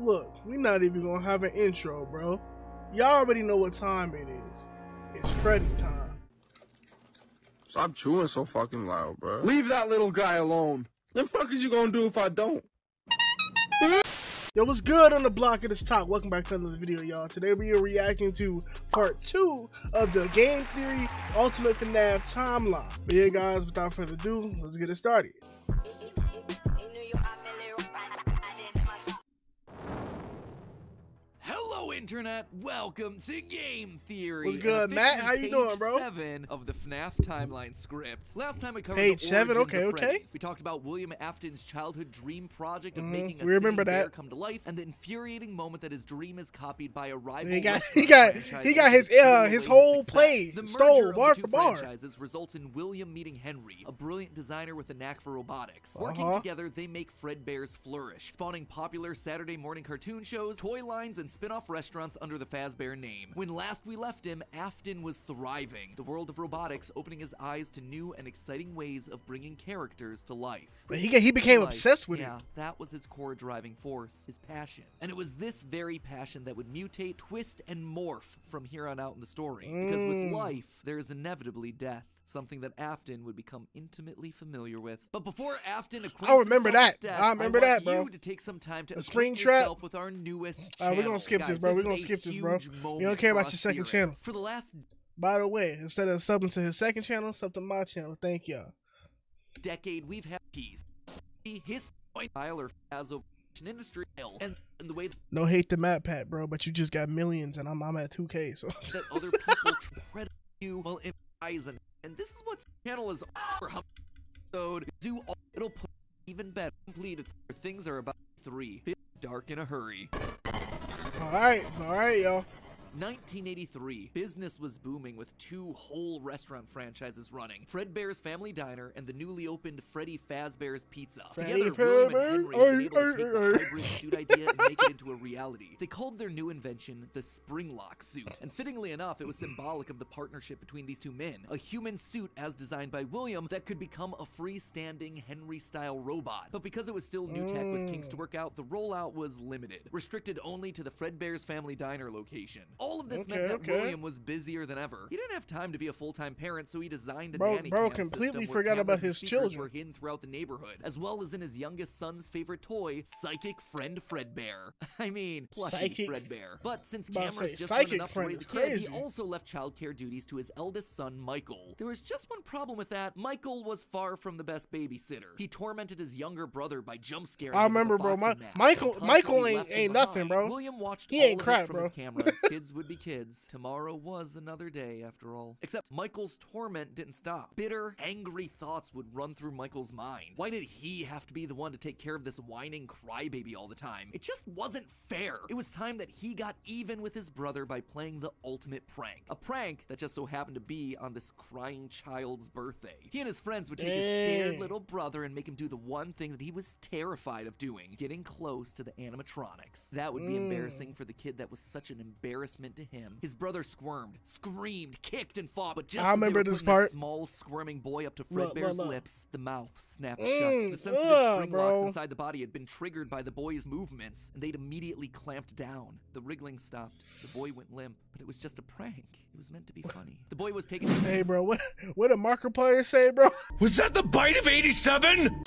Look, we're not even gonna have an intro, bro. Y'all already know what time it is. It's Freddy time. Stop chewing so fucking loud, bro. Leave that little guy alone. The fuck is you gonna do if I don't? Yo, what's good on the block of this talk? Welcome back to another video, y'all. Today we are reacting to part 2 of the Game Theory Ultimate FNAF timeline. But yeah, guys, without further ado, let's get it started. Internet, welcome to Game Theory. What's good, Matt? How you doing, bro? 7 of the FNAF timeline script. Last time we covered Page the 7, origins of okay. Freddy's. We talked about William Afton's childhood dream project of making a we remember singing bear that. come to life, and the infuriating moment that his dream is copied by a rival. He got franchise his whole play the stole bar of the for two bar. franchises results in William meeting Henry, a brilliant designer with a knack for robotics. Working together, they make Fredbear's flourish, spawning popular Saturday morning cartoon shows, toy lines, and spin-off restaurants under the Fazbear name. When last we left him, Afton was thriving, the world of robotics opening his eyes to new and exciting ways of bringing characters to life. But he became obsessed with it. Yeah, that was his core driving force, his passion. And it was this very passion that would mutate, twist, and morph from here on out in the story. Because with life, there is inevitably death. Something that Afton would become intimately familiar with. But before Afton acquaints himself with death, I remember that, bro. You to take some time to Spring acquaint Trap. yourself with our newest channel. We're gonna skip this, bro. We're gonna skip this, bro. We don't care about your second channel. For the last By the way, instead of subbing to his second channel, sub to my channel. Thank y'all. decade, we've had peace. His style or Fazo industry and the way No hate to Matt Pat, bro, but you just got millions and I'm at 2K, so that other people credit you while in horizon. And this is what this channel is for. It'll put even better. Completed things are about 3. Dark in a hurry. Alright, y'all. 1983, business was booming with 2 whole restaurant franchises running. Fredbear's Family Diner and the newly opened Freddy Fazbear's Pizza. Together, William and Henry had been able to take the hybrid suit idea and make it into a reality. They called their new invention the Springlock suit. And fittingly enough, it was symbolic of the partnership between these two men. A human suit as designed by William that could become a freestanding Henry-style robot. But because it was still new tech with kinks to work out, the rollout was limited. Restricted only to the Fredbear's Family Diner location. All of this meant that William was busier than ever. He didn't have time to be a full-time parent, so he designed a nanny cam completely system where forgot about cameras his and speakers children. were hidden throughout the neighborhood, as well as in his youngest son's favorite toy, Psychic Friend Fredbear. I mean, plushy Fredbear. But since cameras just weren't enough to raise a kid, he also left childcare duties to his eldest son, Michael. There was just one problem with that. Michael was far from the best babysitter. He tormented his younger brother by jump scaring him with a bro. boxing match. Michael ain't nothing, bro. William watched he ain't all crap, of it from bro. his cameras. Kids would be kids. Tomorrow was another day, after all. Except Michael's torment didn't stop. Bitter, angry thoughts would run through Michael's mind. Why did he have to be the one to take care of this whining crybaby all the time? It just wasn't fair. It was time that he got even with his brother by playing the ultimate prank. A prank that just so happened to be on this crying child's birthday. He and his friends would take his scared little brother and make him do the one thing that he was terrified of doing, getting close to the animatronics. That would be embarrassing for the kid that was such an embarrassment to him. His brother squirmed, screamed, kicked, and fought, but just I remember this part. Small squirming boy up to Fredbear's lips, the mouth snapped shut. The sensitive spring locks inside the body had been triggered by the boy's movements, and they'd immediately clamped down. The wriggling stopped. The boy went limp, but it was just a prank. It was meant to be funny. The boy was taken. Hey, bro, what a Markiplier say, bro? Was that the bite of 87?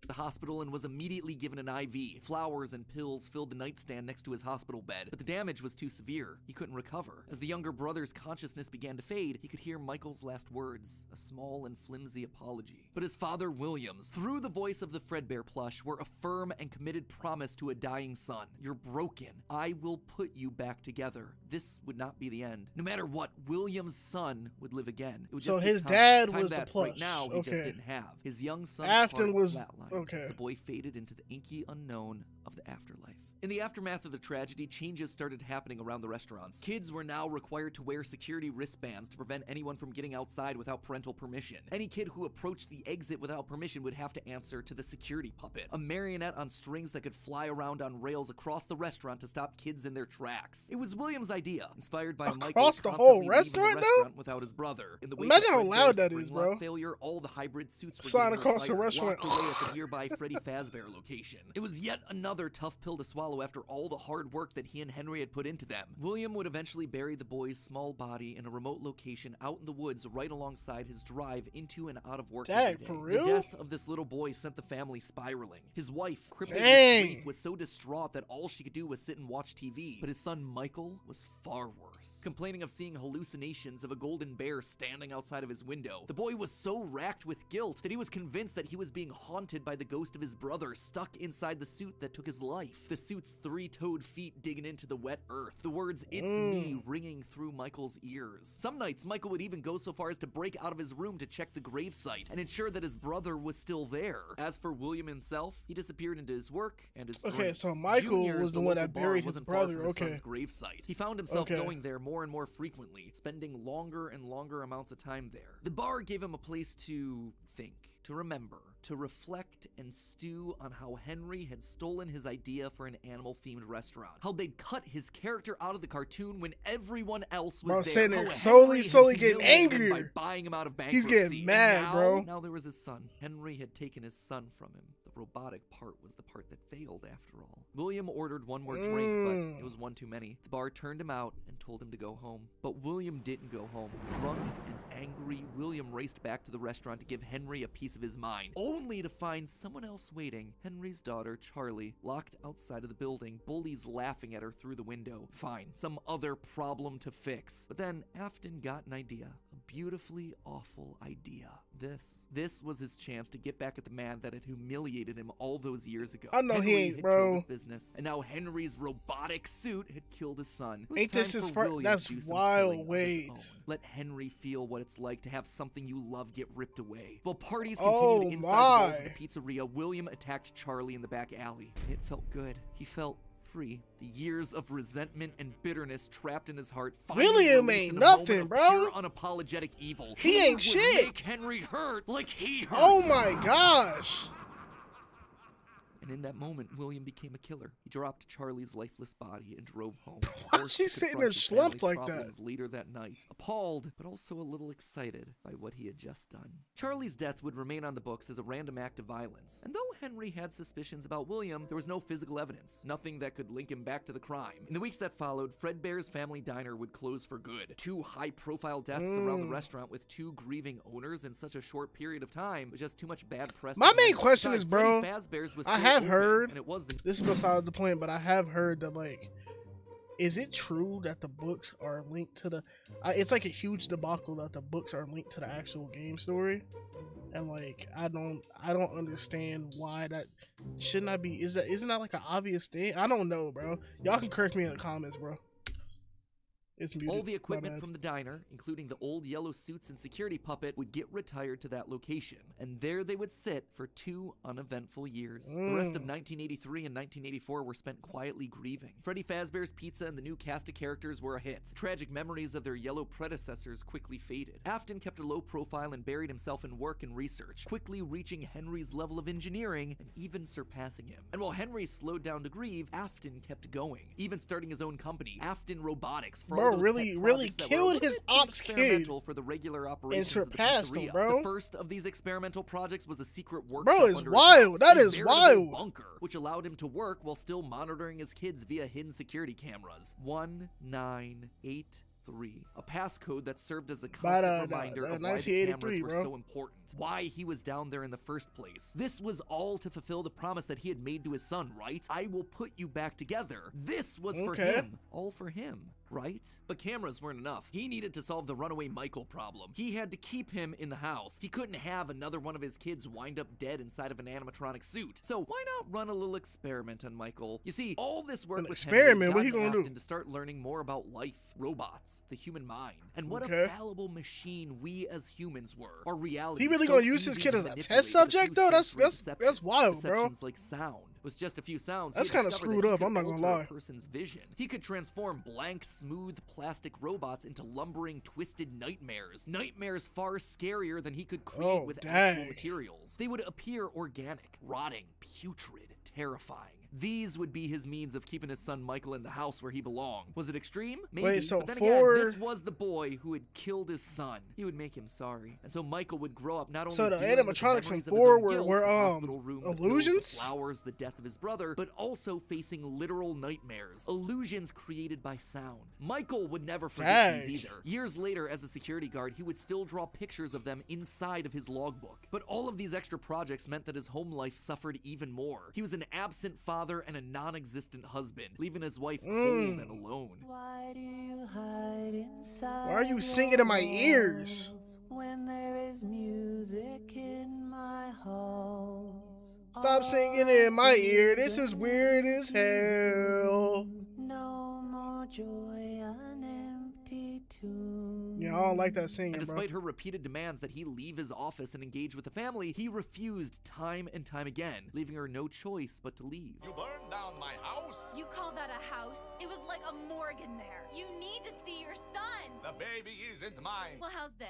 The hospital and was immediately given an IV. Flowers and pills filled the nightstand next to his hospital bed, but the damage was too severe. He couldn't recover. As the younger brother's consciousness began to fade, he could hear Michael's last words, a small and flimsy apology. But his father, Williams, through the voice of the Fredbear plush, were a firm and committed promise to a dying son. You're broken. I will put you back together. This would not be the end. No matter what, Williams' son would live again. It would just so his time dad was the that plush. Right now, he just didn't have. His young son Afton was the boy faded into the inky unknown of the afterlife. In the aftermath of the tragedy, changes started happening around the restaurants. Kids were now required to wear security wristbands to prevent anyone from getting outside without parental permission. Any kid who approached the exit without permission would have to answer to the security puppet, a marionette on strings that could fly around on rails across the restaurant to stop kids in their tracks. It was William's idea, inspired by Michael across the whole restaurant, though? Without his brother. In the Imagine how loud that is, bro. Failure, all the hybrid suits were flying across the restaurant away at the nearby Freddy Fazbear location. It was yet another tough pill to swallow follow after all the hard work that he and Henry had put into them. William would eventually bury the boy's small body in a remote location out in the woods right alongside his drive into and out of work every day. For real? The death of this little boy sent the family spiraling. His wife, crippled with grief, was so distraught that all she could do was sit and watch TV. But his son Michael was far worse. Complaining of seeing hallucinations of a golden bear standing outside of his window, the boy was so racked with guilt that he was convinced that he was being haunted by the ghost of his brother stuck inside the suit that took his life. The suit's three-toed feet digging into the wet earth. The words, "It's me," ringing through Michael's ears. Some nights, Michael would even go so far as to break out of his room to check the gravesite and ensure that his brother was still there. As for William himself, he disappeared into his work and his drinks. So Michael Junior, was the one that buried his brother. Son's gravesite. He found himself going there more and more frequently, spending longer and longer amounts of time there. The bar gave him a place to think, to remember, to reflect and stew on how Henry had stolen his idea for an animal-themed restaurant. How they'd cut his character out of the cartoon when everyone else was there. Bro, slowly getting angrier. By buying him out of bankruptcy. He's getting mad, bro. Now there was his son. Henry had taken his son from him. The robotic part was the part that failed after all. William ordered one more drink, but it was one too many. The bar turned him out and told him to go home. But William didn't go home. Drunk and angry, William raced back to the restaurant to give Henry a piece of his mind, only to find someone else waiting. Henry's daughter, Charlie, locked outside of the building, bullies laughing at her through the window. Fine, some other problem to fix. But then Afton got an idea. A beautifully awful idea. This was his chance to get back at the man that had humiliated him all those years ago. I know Henry he ain't, had bro. killed his business, and now Henry's robotic suit had killed his son. Ain't this his first? That's wild. Wait. Let Henry feel what it's like to have something you love get ripped away. While parties continued inside the walls of the pizzeria, William attacked Charlie in the back alley. It felt good. He felt free. The years of resentment and bitterness trapped in his heart William ain't nothing, bro. Pure, unapologetic evil. He ain't shit. Make Henry hurt like he hurt. Oh my gosh. And in that moment, William became a killer. He dropped Charlie's lifeless body and drove home. Why is she sitting there slumped like that? Later that night, appalled, but also a little excited by what he had just done. Charlie's death would remain on the books as a random act of violence. And though Henry had suspicions about William, there was no physical evidence, nothing that could link him back to the crime. In the weeks that followed, Fredbear's Family Diner would close for good. 2 high-profile deaths around the restaurant with 2 grieving owners in such a short period of time was just too much bad press. My main question is, bro, I have heard, this is besides the point, but I have heard that, like, is it true that the books are linked to the, it's like a huge debacle that the books are linked to the actual game story, and like, I don't understand why that shouldn't I be, isn't that like an obvious thing? I don't know, bro. Y'all can correct me in the comments, bro. It's muted. All the equipment from the diner, including the old yellow suits and security puppet, would get retired to that location, and there they would sit for 2 uneventful years. The rest of 1983 and 1984 were spent quietly grieving. Freddy Fazbear's Pizza and the new cast of characters were a hit. Tragic memories of their yellow predecessors quickly faded. Afton kept a low profile and buried himself in work and research, quickly reaching Henry's level of engineering and even surpassing him. And while Henry slowed down to grieve, Afton kept going, even starting his own company, Afton Robotics. Really killed his ops kid for the regular operations and surpassed him, bro. The first of these experimental projects was a secret workshop. Bro, it's wild. That is wild. Bunker, which allowed him to work while still monitoring his kids via hidden security cameras. 1983. A passcode that served as a constant reminder of why the cameras were so important. Why he was down there in the first place. This was all to fulfill the promise that he had made to his son, right? I will put you back together. This was for him. All for him. Right? But cameras weren't enough. He needed to solve the runaway Michael problem. He had to keep him in the house. He couldn't have another one of his kids wind up dead inside of an animatronic suit. So why not run a little experiment on Michael? You see, all this work with experiment, what he gonna do? To start learning more about life, robots, the human mind, and what a fallible machine we as humans were. Our reality. He really gonna use his kid as a test subject though? That's wild, bro. Like sound. With just a few sounds, that's kind of screwed up. I'm not gonna lie. Person's vision. He could transform blank, smooth plastic robots into lumbering, twisted nightmares. Nightmares far scarier than he could create with actual materials. They would appear organic, rotting, putrid, terrifying. These would be his means of keeping his son Michael in the house where he belonged. Was it extreme? Maybe. Wait, so but then four... again, this was the boy who had killed his son. He would make him sorry. And so Michael would grow up not only So the dealing with animatronics in memories of his 4 own guilt, were the hospital room that filled with illusions? the flowers, the death of his brother, but also facing literal nightmares, illusions created by sound. Michael would never forget these either. Years later, as a security guard, he would still draw pictures of them inside of his logbook. But all of these extra projects meant that his home life suffered even more. He was an absent father and a non-existent husband, leaving his wife cold and alone. Why do you hide inside? Why are you singing in my ears? When there is music in my halls. Stop singing in my ear. This is weird as hell. No more joy, an empty tomb. Yeah, I don't like that singing, And bro. despite her repeated demands that he leave his office and engage with the family, he refused time and time again, leaving her no choice but to leave. You burned down my house? You call that a house? It was like a morgue in there. You need to see your son. The baby isn't mine. Well, how's this?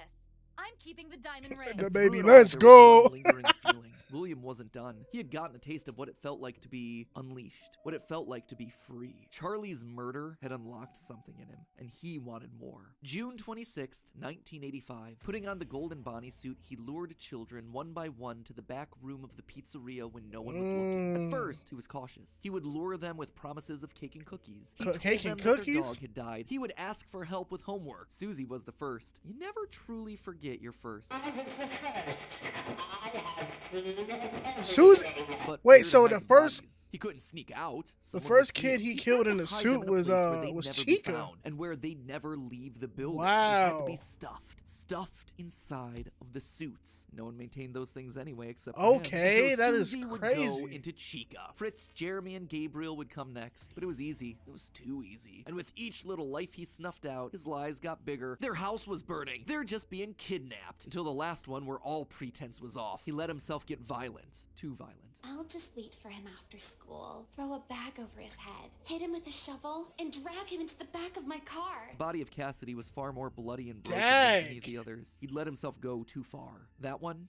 I'm keeping the diamond ring. The And baby, through it all, let's there was go. one lingering feeling. William wasn't done. He had gotten a taste of what it felt like to be unleashed, what it felt like to be free. Charlie's murder had unlocked something in him, and he wanted more. June 26th, 1985. Putting on the golden Bonnie suit, he lured children one by one to the back room of the pizzeria when no one was looking. At first, he was cautious. He would lure them with promises of cake and cookies. He told Cake them and that their cookies? dog had died. He would ask for help with homework. Susie was the first. You never truly forget your first. Susan. But Wait, fear so to the hide the first- bodies. He couldn't sneak out. The Someone first would see kid him. he He killed had in to the hide suit them in a was, place where they'd was never be Chica. found, and where they'd never leave the building. They had to Wow. be stuffed inside of the suits. No one maintained those things anyway, except for him. Okay, And so that is Susie would crazy. go into Chica. Fritz, Jeremy, and Gabriel would come next, but it was easy. It was too easy. And with each little life he snuffed out, his lies got bigger. Their house was burning. They're just being kidnapped. Until the last one, where all pretense was off. He let himself get violent. Too violent. I'll just wait for him after school, throw a bag over his head, hit him with a shovel, and drag him into the back of my car. The body of Cassidy was far more bloody and broken Dang. than any of the others. He'd let himself go too far. That one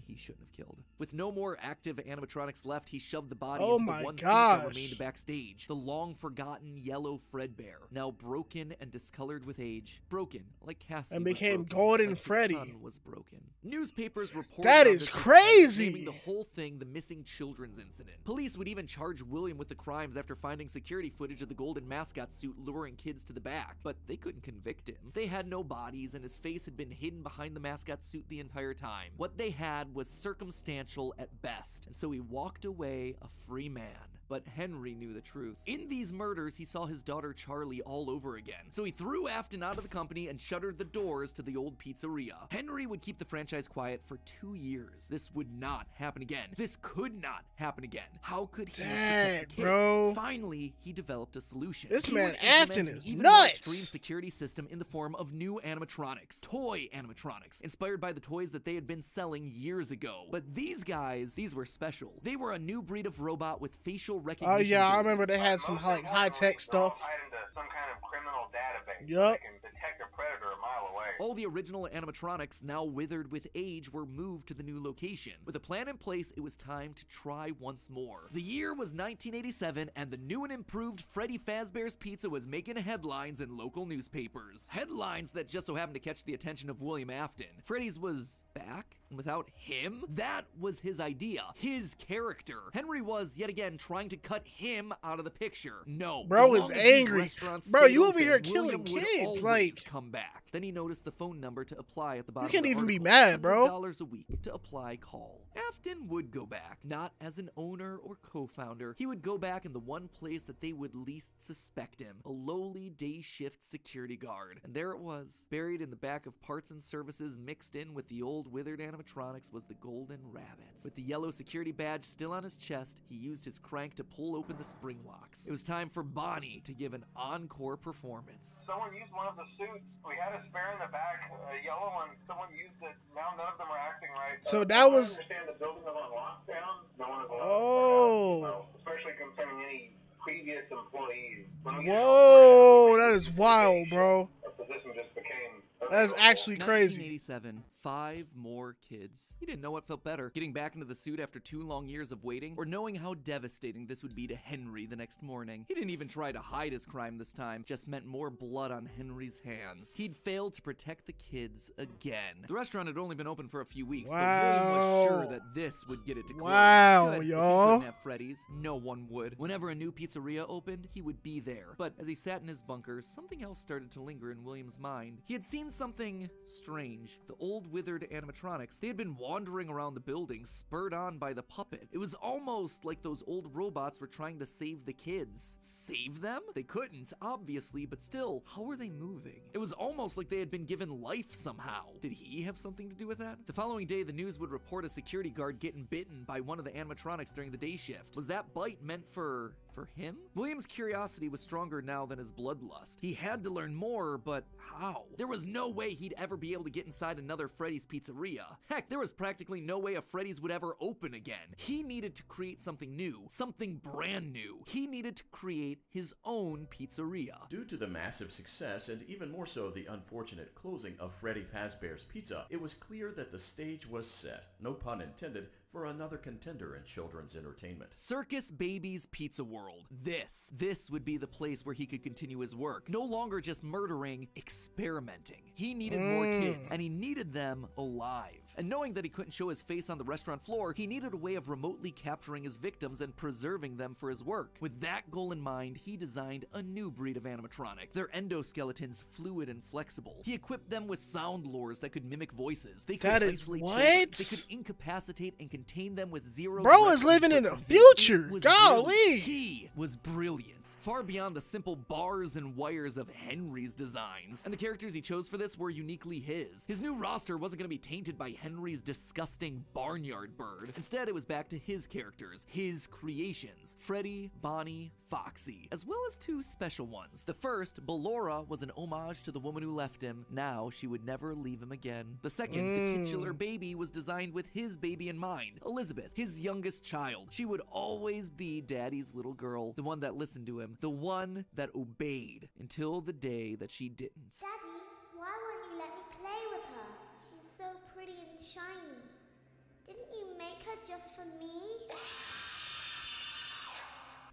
he shouldn't have killed. With no more active animatronics left, he shoved the body Oh into my the one suit gosh. that remained backstage. The long-forgotten yellow Fredbear, now broken and discolored with age. Broken, like Cassidy And was became broken, Golden like his Freddy. son was broken. Newspapers reported That on is this incident, crazy. naming the whole thing the missing children's incident. Police would even charge William with the crimes after finding security footage of the golden mascot suit luring kids to the back, but they couldn't convict him. They had no bodies, and his face had been hidden behind the mascot suit the entire time. What they had was circumstantial at best, and so he walked away a free man. But Henry knew the truth. In these murders, he saw his daughter Charlie all over again. So he threw Afton out of the company and shuttered the doors to the old pizzeria. Henry would keep the franchise quiet for 2 years. This would not happen again. This could not happen again. How could he protect the kids? bro. Finally, he developed a solution. This He man would implement Afton an is even more nuts. extreme security system in the form of new animatronics. Toy animatronics, inspired by the toys that they had been selling years ago. But these guys, these were special. They were a new breed of robot with facial recognition. Oh yeah, I ability. remember they had some like high tech stuff. Into some kind of criminal database. Yup. They can detect a predator a mile away. All the original animatronics, now withered with age, were moved to the new location. With a plan in place, it was time to try once more. The year was 1987, and the new and improved Freddy Fazbear's Pizza was making headlines in local newspapers. Headlines that just so happened to catch the attention of William Afton. Freddy's was back, and without him? That was his idea. His character. Henry was, yet again, trying to cut him out of the picture. No. Bro As is long as these angry. restaurants Bro, stayed you over open, here killing William would kids, always like- come back. Then he noticed the phone number to apply at the bottom. can't of the even be article. mad, bro. $100 a week to apply call. Afton would go back, not as an owner or co-founder. He would go back in the one place that they would least suspect him, a lowly day shift security guard. And there it was, buried in the back of parts and services, mixed in with the old withered animatronics, was the Golden Rabbit. With the yellow security badge still on his chest, he used his crank to pull open the spring locks. It was time for Bonnie to give an encore performance. Someone used one of the suits. We had a spare in the back, a yellow one. Someone used it. Now none of them are acting right. So that was- I understand the building is on lockdown. No one is allowed Oh. to go out, especially concerning any previous employees. When we Whoa, that is wild, bro. Our position just became. That is actually crazy. 1987, 5 more kids. He didn't know what felt better, getting back into the suit after 2 long years of waiting, or knowing how devastating this would be to Henry the next morning. He didn't even try to hide his crime this time, just meant more blood on Henry's hands. He'd failed to protect the kids again. The restaurant had only been open for a few weeks, but William was sure that this would get it to close. Wow, Good. y'all. If he couldn't have Freddy's, no one would. Whenever a new pizzeria opened, he would be there. But as he sat in his bunker, something else started to linger in William's mind. He had seen something strange. The old withered animatronics, they had been wandering around the building, spurred on by the puppet. It was almost like those old robots were trying to save the kids. Save them? They couldn't, obviously, but still, how were they moving? It was almost like they had been given life somehow. Did he have something to do with that? The following day, the news would report a security guard getting bitten by one of the animatronics during the day shift. Was that bite meant for him? William's curiosity was stronger now than his bloodlust. He had to learn more, but how? There was no way he'd ever be able to get inside another Freddy's Pizzeria. Heck, there was practically no way a Freddy's would ever open again. He needed to create something new, something brand new. He needed to create his own pizzeria. Due to the massive success, and even more so the unfortunate closing of Freddy Fazbear's Pizza, it was clear that the stage was set, no pun intended, for another contender in children's entertainment. Circus Baby's Pizza World. This would be the place where he could continue his work. No longer just murdering, experimenting. He needed more kids, and he needed them alive. And knowing that he couldn't show his face on the restaurant floor, he needed a way of remotely capturing his victims and preserving them for his work. With that goal in mind, he designed a new breed of animatronic. Their endoskeletons fluid and flexible. He equipped them with sound lures that could mimic voices. They could isolate children. They could incapacitate and contain them with zero. Bro is living in the future. Golly. He was brilliant. Far beyond the simple bars and wires of Henry's designs. And the characters he chose for this were uniquely his. His new roster wasn't going to be tainted by Henry's disgusting barnyard bird. Instead, it was back to his characters, his creations. Freddy, Bonnie, Foxy, as well as 2 special ones. The first, Ballora, was an homage to the woman who left him. Now she would never leave him again. The second, the titular baby, was designed with his baby in mind. Elizabeth, his youngest child. She would always be Daddy's little girl, the one that listened to him, the one that obeyed until the day that she didn't. Daddy, why won't you let me play with her? She's so pretty and shiny. Didn't you make her just for me?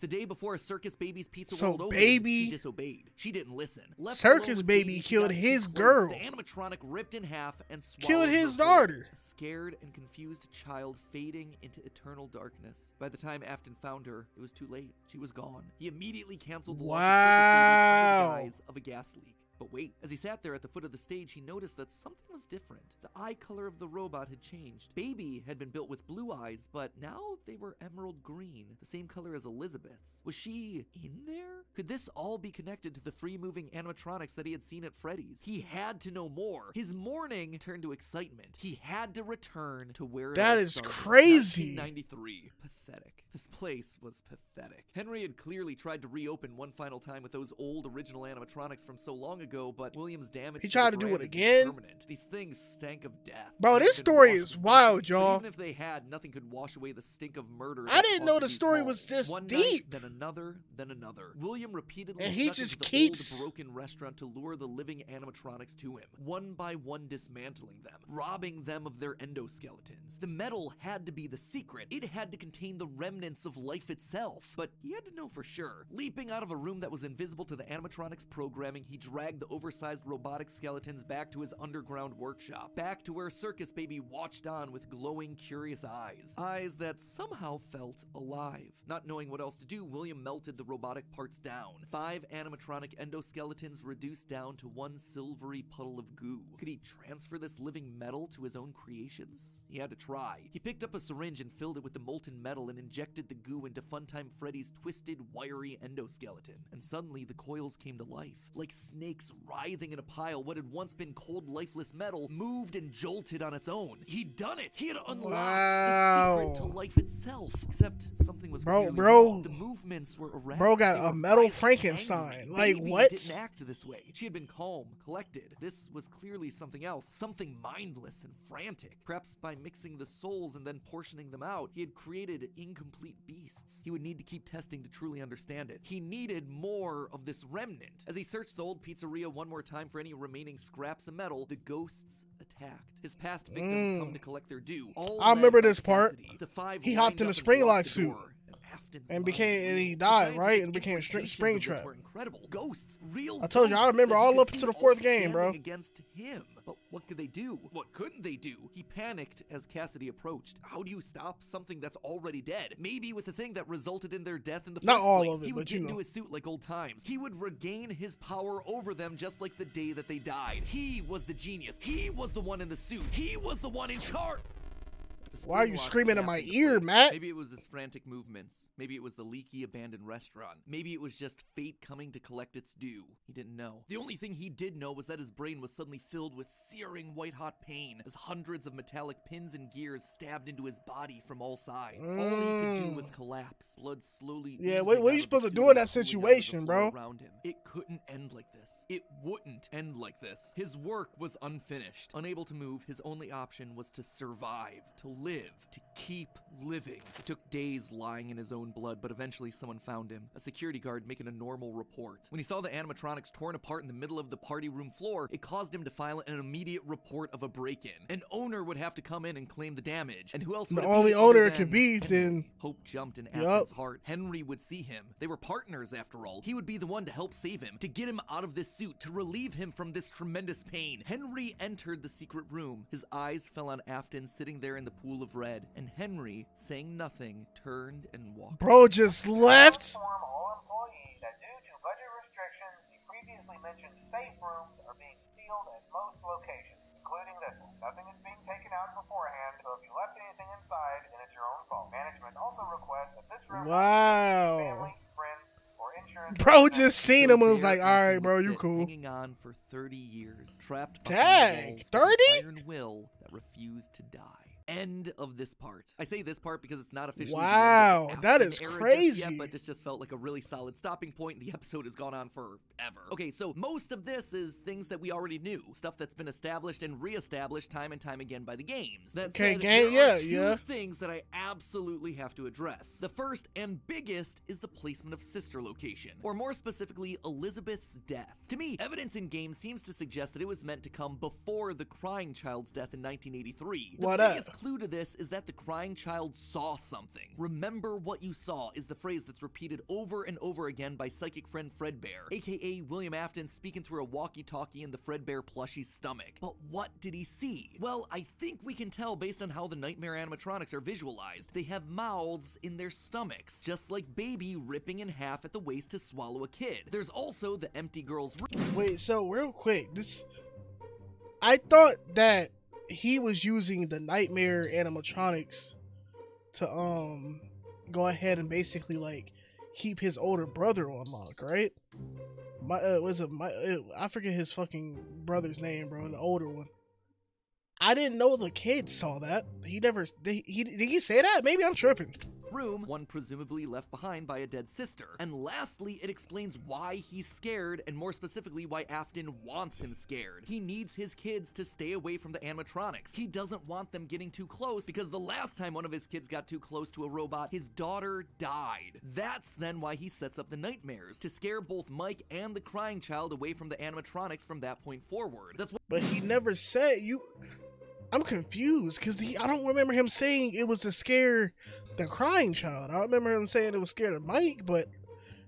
The day before Circus Baby's Pizza World opened, she disobeyed. She didn't listen. Circus Baby killed his girl. The animatronic ripped in half and swallowed killed his her daughter. A scared and confused child fading into eternal darkness. By the time Afton found her, it was too late. She was gone. He immediately canceled the launch of Circus Baby under the guise of a gas leak. But wait, as he sat there at the foot of the stage, he noticed that something was different. The eye color of the robot had changed. Baby had been built with blue eyes, but now they were emerald green, the same color as Elizabeth's. Was she in there? Could this all be connected to the free-moving animatronics that he had seen at Freddy's? He had to know more. His mourning turned to excitement. He had to return to where it that all is started. Crazy. 1993. Pathetic. This place was pathetic. Henry had clearly tried to reopen one final time with those old original animatronics from so long ago, but William's damage. He tried to do it again. Permanent. These things stank of death. Bro, this story is wild, y'all. Even if they had, nothing could wash away the stink of murder. I didn't know the story was this deep. Then another, then another. William repeatedly and he snuck just into the keeps old broken restaurant to lure the living animatronics to him, one by one dismantling them, robbing them of their endoskeletons. The metal had to be the secret. It had to contain the remnants of life itself. But he had to know for sure. Leaping out of a room that was invisible to the animatronics programming, he dragged the oversized robotic skeletons back to his underground workshop, back to where Circus Baby watched on with glowing, curious eyes. Eyes that somehow felt alive. Not knowing what else to do, William melted the robotic parts down. 5 animatronic endoskeletons reduced down to one silvery puddle of goo. Could he transfer this living metal to his own creations? He had to try. He picked up a syringe and filled it with the molten metal and injected the goo into Funtime Freddy's twisted, wiry endoskeleton. And suddenly, the coils came to life. Like snakes writhing in a pile, what had once been cold, lifeless metal moved and jolted on its own. He'd done it! He had unlocked the secret to life itself. Except something was clearly wrong. The movements were erratic. Bro got a metal Frankenstein. Like, what? Didn't act this way. She had been calm, collected. This was clearly something else. Something mindless and frantic. Perhaps by mixing the souls and then portioning them out, he had created incomplete complete beasts. He would need to keep testing to truly understand it. He needed more of this remnant. As he searched the old pizzeria one more time for any remaining scraps of metal, the ghosts attacked. His past victims come to collect their due. I remember this part. The five he hopped in a Springlock suit and he died, right? And became Springtrap. Incredible ghosts, real. I told you, I remember all up to the 4th game, bro. Against him, but what could they do? What couldn't they do? He panicked as Cassidy approached. How do you stop something that's already dead? Maybe with the thing that resulted in their death in the first place. He would get into his suit like old times. He would regain his power over them just like the day that they died. He was the genius. He was the one in the suit. He was the one in charge. Why are you screaming in my ear, Matt? Maybe it was his frantic movements. Maybe it was the leaky abandoned restaurant. Maybe it was just fate coming to collect its due. He didn't know. The only thing he did know was that his brain was suddenly filled with searing white-hot pain as hundreds of metallic pins and gears stabbed into his body from all sides. All he could do was collapse. Blood slowly. Yeah, what are you supposed to do in that situation, bro? Around him. It couldn't end like this. It wouldn't end like this. His work was unfinished. Unable to move, his only option was to survive, to live, to keep living. It took days lying in his own blood, but eventually someone found him. A security guard making a normal report. When he saw the animatronics torn apart in the middle of the party room floor, it caused him to file an immediate report of a break-in. An owner would have to come in and claim the damage. And who else would the only owner it could be, then hope jumped in Afton's heart. Henry would see him. They were partners after all. He would be the one to help save him, to get him out of this suit, to relieve him from this tremendous pain. Henry entered the secret room. His eyes fell on Afton sitting there in the pool of red, and Henry, saying nothing, turned and walked. Bro just left. Inform all employees that due to budget restrictions, the previously mentioned safe rooms are being sealed at most locations, including this one. Nothing is being taken out beforehand, so if you left anything inside, then it's your own fault. Management also requests that this room family, friends, or insurance. Bro just seen him and was like, all right, bro, you cool. Hanging on for 30 years, trapped dang, 30? Iron will that refused to die. End of this part. I say this part because it's not officially wow, that is crazy. Yet, but this just felt like a really solid stopping point, and the episode has gone on forever. Okay, so most of this is things that we already knew, stuff that's been established and reestablished time and time again by the games. That said, there are two things that I absolutely have to address. The first and biggest is the placement of Sister location, or more specifically, Elizabeth's death. To me, evidence in game seems to suggest that it was meant to come before the crying child's death in 1983. The biggest clue to this is that the crying child saw something. Remember what you saw is the phrase that's repeated over and over again by psychic friend Fredbear, aka William Afton speaking through a walkie-talkie in the Fredbear plushie's stomach. But what did he see? Well, I think we can tell based on how the nightmare animatronics are visualized. They have mouths in their stomachs, just like Baby ripping in half at the waist to swallow a kid. There's also the empty girl's room. Wait, so real quick, I thought that he was using the nightmare animatronics to go ahead and basically like keep his older brother on lock, right? I forget his fucking brother's name, bro, the older one. I didn't know the kid saw that. Did he say that? Maybe I'm tripping. Room, one presumably left behind by a dead sister. And lastly, it explains why he's scared, and more specifically why Afton wants him scared. He needs his kids to stay away from the animatronics. He doesn't want them getting too close, because the last time one of his kids got too close to a robot, his daughter died. That's then why he sets up the nightmares, to scare both Mike and the crying child away from the animatronics from that point forward. But he never said I'm confused because I don't remember him saying it was to scare the crying child. I remember him saying it was scared of Mike, but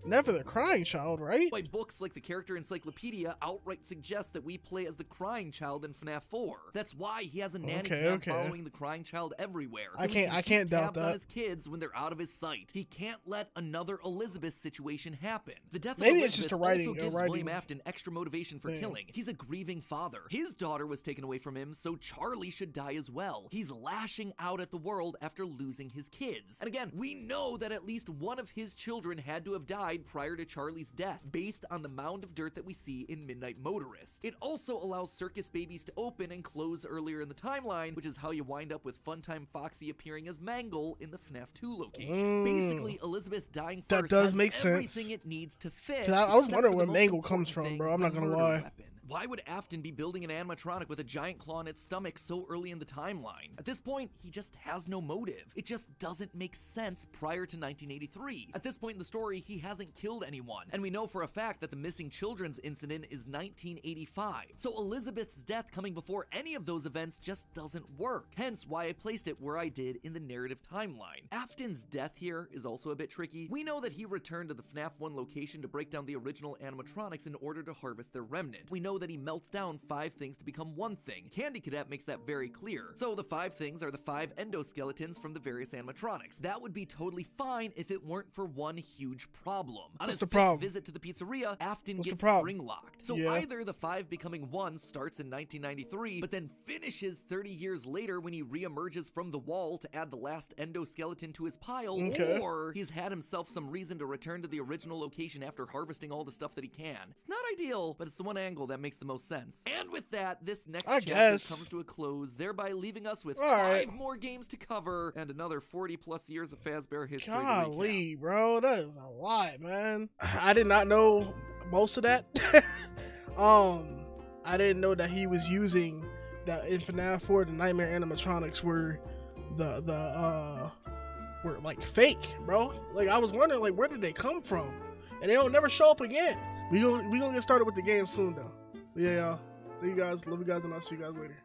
never the crying child, right? By books like the Character Encyclopedia outright suggest that we play as the crying child in FNAF 4. That's why he has a nanny cam following the crying child everywhere. So I can't doubt that. On his kids when they're out of his sight. He can't let another Elizabeth situation happen. The death Maybe of it's just also gives William Afton extra motivation for killing. He's a grieving father. His daughter was taken away from him, so Charlie should die as well. He's lashing out at the world after losing his kids. And again, we know that at least one of his children had to have died prior to Charlie's death, based on the mound of dirt that we see in Midnight Motorist. It also allows Circus Babies to open and close earlier in the timeline, which is how you wind up with Funtime Foxy appearing as Mangle in the FNAF 2 location. Basically, Elizabeth dying first does make sense. Everything it needs to fit. I was wondering where Mangle comes from, bro. I'm not gonna lie. Why would Afton be building an animatronic with a giant claw in its stomach so early in the timeline? At this point, he just has no motive. It just doesn't make sense prior to 1983. At this point in the story, he hasn't killed anyone, and we know for a fact that the missing children's incident is 1985. So Elizabeth's death coming before any of those events just doesn't work, hence why I placed it where I did in the narrative timeline. Afton's death here is also a bit tricky. We know that he returned to the FNAF 1 location to break down the original animatronics in order to harvest their remnant. We know that he melts down 5 things to become one thing. Candy Cadet makes that very clear. So the 5 things are the 5 endoskeletons from the various animatronics. That would be totally fine if it weren't for one huge problem. On his 5th visit to the pizzeria, Afton gets spring locked. So either the 5 becoming 1 starts in 1993, but then finishes 30 years later when he reemerges from the wall to add the last endoskeleton to his pile, or he's had himself some reason to return to the original location after harvesting all the stuff that he can. It's not ideal, but it's the one angle that makes the most sense. And with that, this next chapter comes to a close, thereby leaving us with 5 more games to cover and another 40 plus years of Fazbear history. Golly, bro, that is a lot, man. I did not know most of that. I didn't know that he was using that in FNAF 4, the Nightmare animatronics were were like fake, bro. Like I was wondering, like, where did they come from? And they don't never show up again. We gonna get started with the game soon though. But yeah, y'all. Thank you guys. Love you guys, and I'll see you guys later.